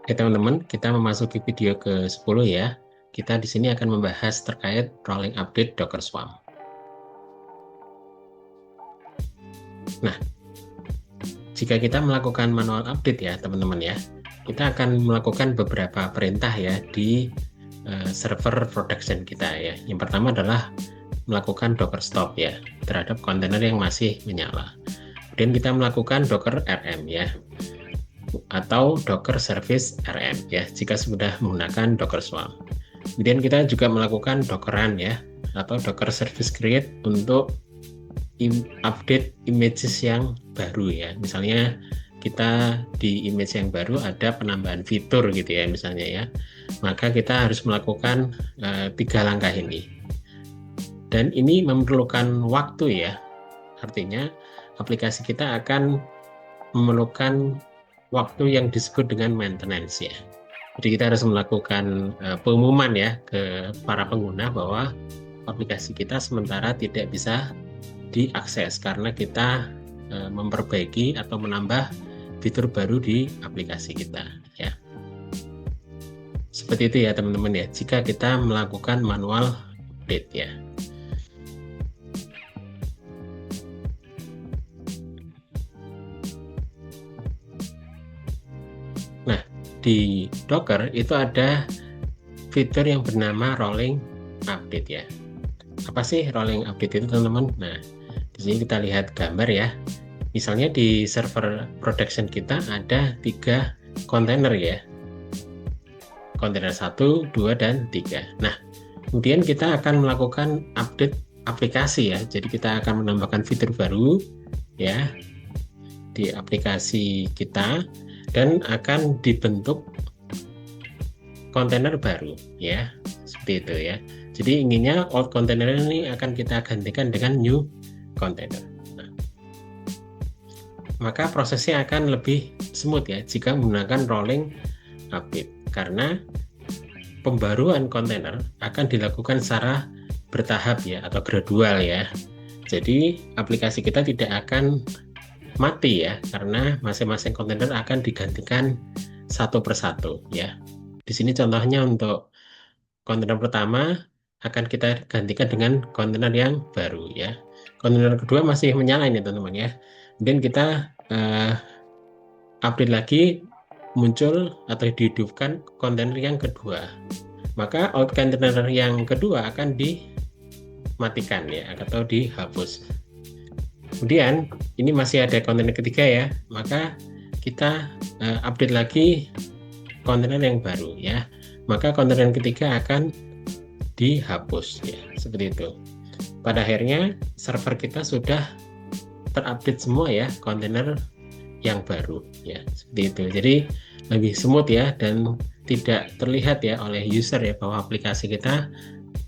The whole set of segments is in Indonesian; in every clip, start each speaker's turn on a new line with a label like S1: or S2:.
S1: Oke teman-teman, kita memasuki video ke-10 ya. Kita di sini akan membahas terkait rolling update Docker Swarm. Nah, jika kita melakukan manual update ya teman-teman ya, kita akan melakukan beberapa perintah ya di server production kita ya. Yang pertama adalah melakukan docker stop ya terhadap kontainer yang masih menyala. Kemudian kita melakukan docker rm ya, atau Docker Service RM ya jika sudah menggunakan Docker Swarm. Kemudian kita juga melakukan Dockeran ya, atau Docker Service Create untuk update images yang baru ya. Misalnya kita di image yang baru ada penambahan fitur gitu ya misalnya ya, maka kita harus melakukan 3 langkah ini. Dan ini memerlukan waktu ya, artinya aplikasi kita akan memerlukan waktu yang disebut dengan maintenance ya. Jadi kita harus melakukan pengumuman ya ke para pengguna bahwa aplikasi kita sementara tidak bisa diakses karena kita memperbaiki atau menambah fitur baru di aplikasi kita ya. Seperti itu ya teman-teman ya, jika kita melakukan manual update ya. Nah, di Docker itu ada fitur yang bernama rolling update ya. Apa sih rolling update itu teman-teman? Nah, di sini kita lihat gambar ya. Misalnya di server production kita ada 3 kontainer ya. Kontainer 1, 2, dan 3. Nah, kemudian kita akan melakukan update aplikasi ya. Jadi kita akan menambahkan fitur baru ya di aplikasi kita dan akan dibentuk kontainer baru ya, seperti itu ya. Jadi inginnya old container ini akan kita gantikan dengan new container. Nah, maka prosesnya akan lebih smooth ya jika menggunakan rolling update, karena pembaruan kontainer akan dilakukan secara bertahap ya, atau gradual ya. Jadi aplikasi kita tidak akan mati ya, karena masing-masing kontainer akan digantikan satu persatu ya. Di sini contohnya untuk kontainer pertama akan kita gantikan dengan kontainer yang baru ya. Kontainer kedua masih menyala ini teman-teman ya. Kemudian kita update lagi, muncul atau dihidupkan kontainer yang kedua. Maka out container yang kedua akan dimatikan ya, atau dihapus. Kemudian ini masih ada kontainer ketiga ya, maka kita update lagi kontainer yang baru ya, maka kontainer yang ketiga akan dihapus ya, seperti itu. Pada akhirnya server kita sudah terupdate semua ya kontainer yang baru ya, seperti itu. Jadi lebih smooth ya, dan tidak terlihat ya oleh user ya bahwa aplikasi kita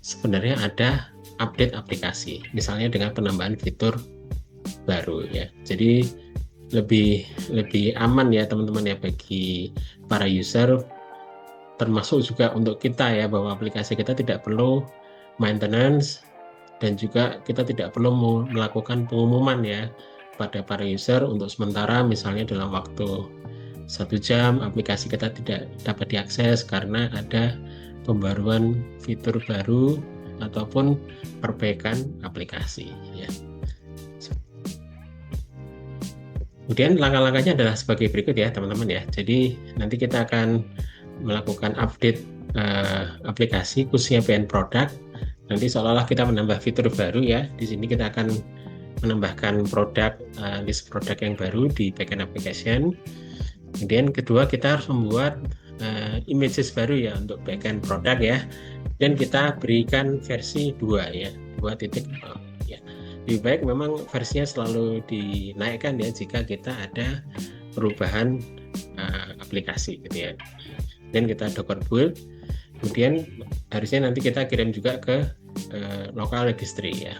S1: sebenarnya ada update aplikasi, misalnya dengan penambahan fitur baru ya. Jadi lebih aman ya teman-teman ya bagi para user, termasuk juga untuk kita ya, bahwa aplikasi kita tidak perlu maintenance, dan juga kita tidak perlu melakukan pengumuman ya pada para user untuk sementara, misalnya dalam waktu 1 jam aplikasi kita tidak dapat diakses karena ada pembaruan fitur baru ataupun perbaikan aplikasi ya. Kemudian langkah-langkahnya adalah sebagai berikut ya teman-teman ya. Jadi nanti kita akan melakukan update aplikasi khususnya PN product. Nanti seolah-olah kita menambah fitur baru ya. Di sini kita akan menambahkan produk, list produk yang baru di backend application. Kemudian kedua, kita harus membuat images baru ya untuk backend product ya. Dan kita berikan versi 2 ya, 2.0 ya. Lebih baik memang versinya selalu dinaikkan ya jika kita ada perubahan aplikasi gitu ya. Dan kita docker build, kemudian harusnya nanti kita kirim juga ke local registry ya.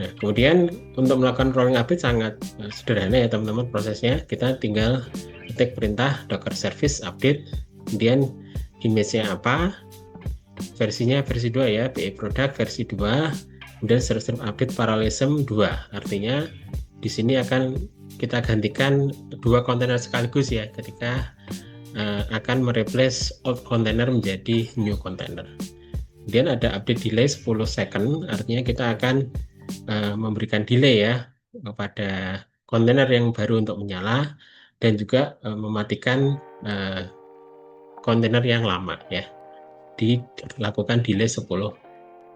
S1: Nah, kemudian untuk melakukan rolling update sangat sederhana ya teman-teman prosesnya. Kita tinggal ketik perintah docker service update, kemudian image-nya apa, versinya versi 2 ya, BE product versi 2, kemudian server update parallelism 2. Artinya di sini akan kita gantikan 2 kontainer sekaligus ya ketika akan mereplace old container menjadi new container. Kemudian ada update delay 10 second, artinya kita akan memberikan delay ya kepada kontainer yang baru untuk menyala, dan juga mematikan kontainer yang lama ya, dilakukan delay 10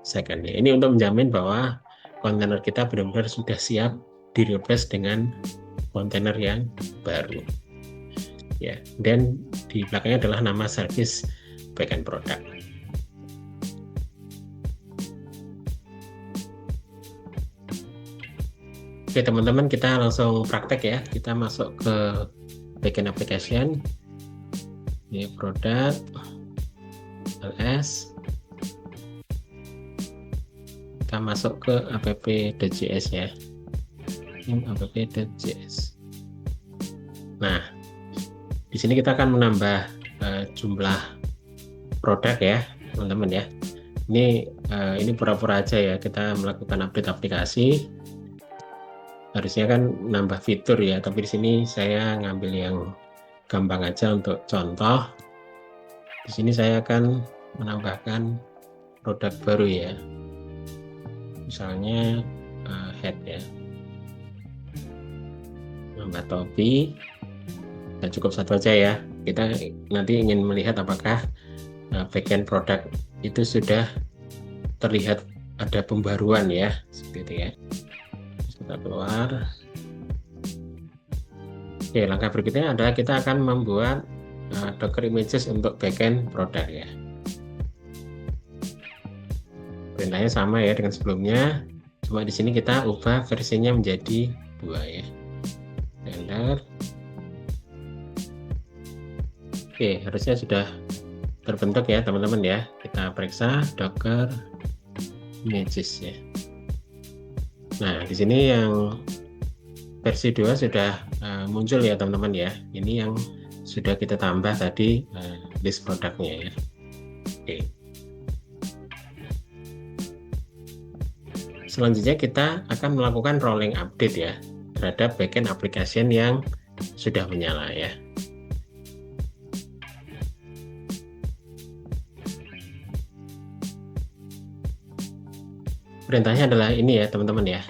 S1: second. Ini untuk menjamin bahwa kontainer kita benar-benar sudah siap di-replace dengan kontainer yang baru ya. Dan di belakangnya adalah nama service backend product. Oke teman-teman, kita langsung praktek ya. Kita masuk ke backend application. Ini product ls. Kita masuk ke app.js ya. Ini app.js. Nah, di sini kita akan menambah jumlah produk ya, teman-teman ya. Ini pura-pura aja ya, kita melakukan update aplikasi. Harusnya kan nambah fitur ya, tapi di sini saya ngambil yang gampang aja untuk contoh. Di sini saya akan menambahkan produk baru ya, misalnya head ya, nambah topi. Nah, cukup satu aja ya. Kita nanti ingin melihat apakah backend produk itu sudah terlihat ada pembaruan ya, seperti itu ya. Kita keluar. Oke, langkah berikutnya adalah kita akan membuat Docker images untuk backend produk ya. Perintahnya sama ya dengan sebelumnya, cuma di sini kita ubah versinya menjadi 2 ya. Enter. Oke, harusnya sudah terbentuk ya teman-teman ya. Kita periksa Docker images ya. Nah, di sini yang versi 2 sudah muncul ya teman-teman ya. Ini yang sudah kita tambah tadi list produknya ya. Oke. Selanjutnya kita akan melakukan rolling update ya terhadap backend application yang sudah menyala ya. Perintahnya adalah ini ya teman-teman ya.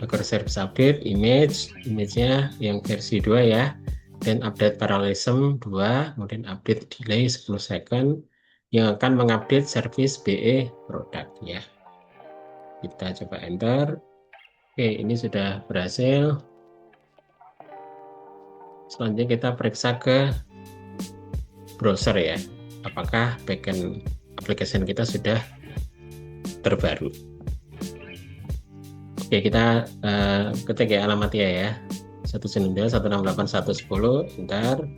S1: Docker service update image-nya yang versi 2 ya, dan update parallelism 2, kemudian update delay 10 second yang akan mengupdate service BE product ya. Kita coba enter. Oke, ini sudah berhasil. Selanjutnya kita periksa ke browser ya, apakah backend application kita sudah terbaru. Oke, kita ketik ya alamatnya ya, 192.168.110, enter.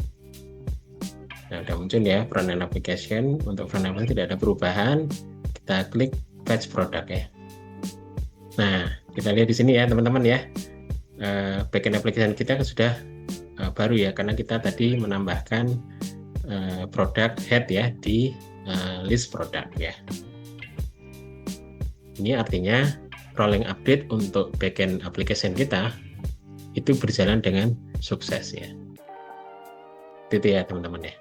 S1: Nah, udah muncul ya frontend application. Untuk frontend application tidak ada perubahan. Kita klik patch product ya. Nah, kita lihat di sini ya teman-teman ya, backend application kita sudah baru ya, karena kita tadi menambahkan produk head ya di list produk ya. Ini artinya rolling update untuk backend application kita itu berjalan dengan sukses ya. Itu ya teman-teman ya.